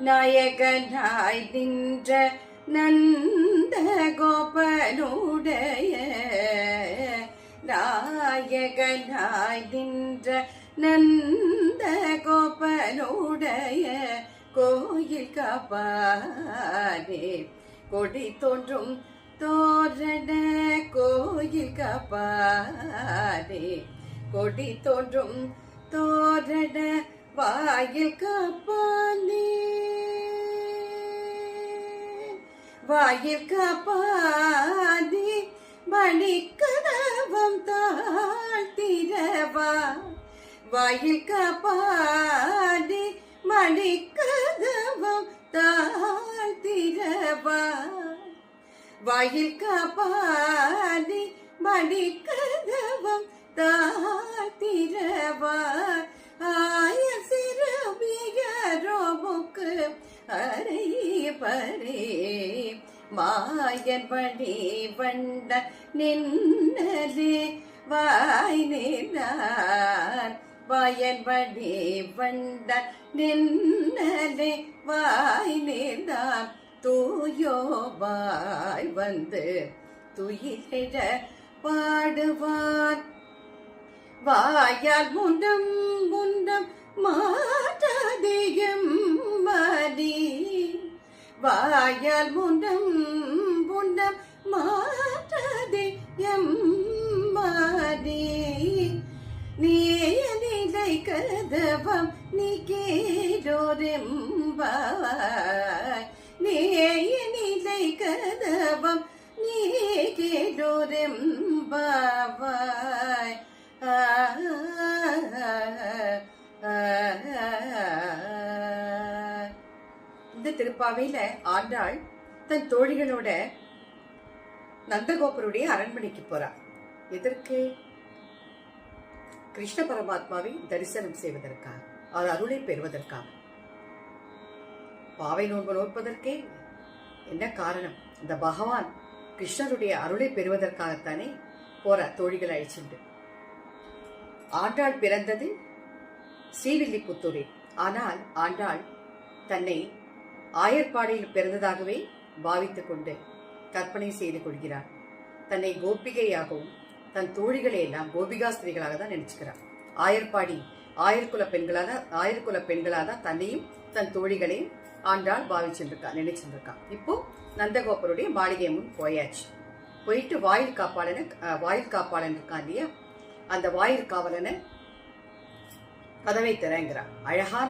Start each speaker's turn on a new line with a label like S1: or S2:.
S1: நாயகனாய் நின்ற நந்த கோபனுடைய நாயகனாய் நின்ற நந்த கோபனுடைய கோயில் காப்பானே கொடி தோன்றும் தோரண கோயில் காப்பானே கொடி தோன்றும் தோரண வாயில் காப்பானே வாயில் காப்பானே மணிக்கதவம் தாழ்த்திரவா வாயில் காப்பானே மணிக்கதவம் தாழ்த்திரவா வாயில் காப்பானே மணிக்கதவம் தாழ்த்திரவா ஆய சிறுமியரோமுக்கு அரை பரே மாயன் பணி வண்ட நின்னலே வாய் நின்றான் வாயன் பணி வண்ட நின்னலே வாய் நின்றான் தூயோவாய் வந்து துயிலிட பாடுவார் வாயால் முண்டம் முண்டம் மாட்டாதியம் மதி வாயால் முண்டம் முண்டம் மாட்டாதியம் மதி நீலை கதவம் நீ கேடோரெம்பாய் நீலை கதவம் நீ கேடோரெம்பாய் இந்த திருப்பாவையில ஆண்டாள் தன் தோழிகளோட நந்தகோபருடைய அரண்மனைக்கு போறார். எதற்கு? கிருஷ்ண பரமாத்மாவை தரிசனம் செய்வதற்காக, அவர் அருளை பெறுவதற்காக. பாவை நோன்பு நோற்பதற்கே என்ன காரணம்? இந்த பகவான் கிருஷ்ணருடைய அருளை பெறுவதற்காகத்தானே போற தோழிகள் அழிச்சுண்டு. ஆண்டாள் பிறந்தது ஸ்ரீவில்லிபுத்தூரில். ஆனால் ஆண்டாள் தன்னை ஆயர்பாடியில் பிறந்ததாகவே பாவித்துக் கொண்டு கற்பனை செய்து கொள்கிறார். தன்னை கோபிகையாகவும் தன் தோழிகளை எல்லாம் கோபிகா ஸ்திரீகளாக தான் நினைச்சுக்கிறார். ஆயர்பாடி ஆயர்குல பெண்களாக தான் தன்னையும் தன் தோழிகளையும் ஆண்டாள் பாவிச்சுருக்கா, நினைச்சிருக்கா. இப்போ நந்தகோபருடைய மாளிகை முன் போயாச்சு. போயிட்டு வாயில் காப்பாளன் இருக்கான் இல்லையா, அந்த வாயில் காவலனை கதவை திறங்கிறான். அழகா